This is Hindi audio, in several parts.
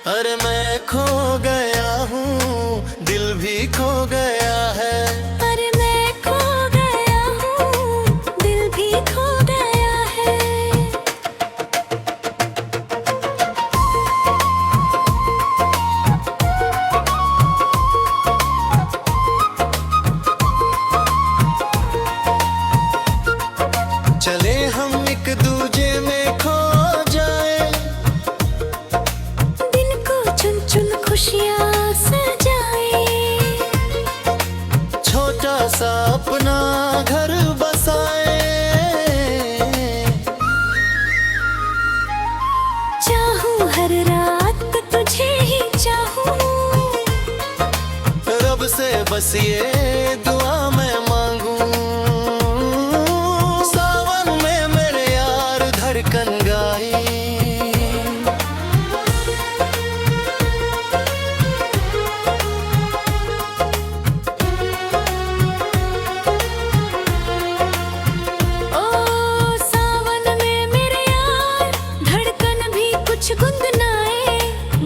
अरे मैं खो गया हूँ, दिल भी खो गया है। अरे मैं खो गया हूँ, दिल भी खो गया है। चले हम एक दूजे में खो जाए, दिन को चुन चुन खुशियाँ सजाए। छोटा सा अपना घर बसाए। चाहूँ हर रात तुझे ही चाहूँ, रब से बस ये दुआ मैं मांगूं। सावन में मेरे यार धड़कन गाई। ओ सावन में मेरे यार धड़कन भी कुछ गुनगुनाए।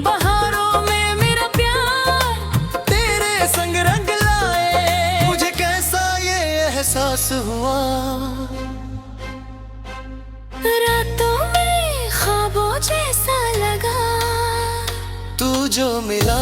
बहारों में मेरा प्यार तेरे संग रंग लाए। मुझे कैसा ये एहसास हुआ, रातों में ख्वाबों जैसा लगा। तू जो मिला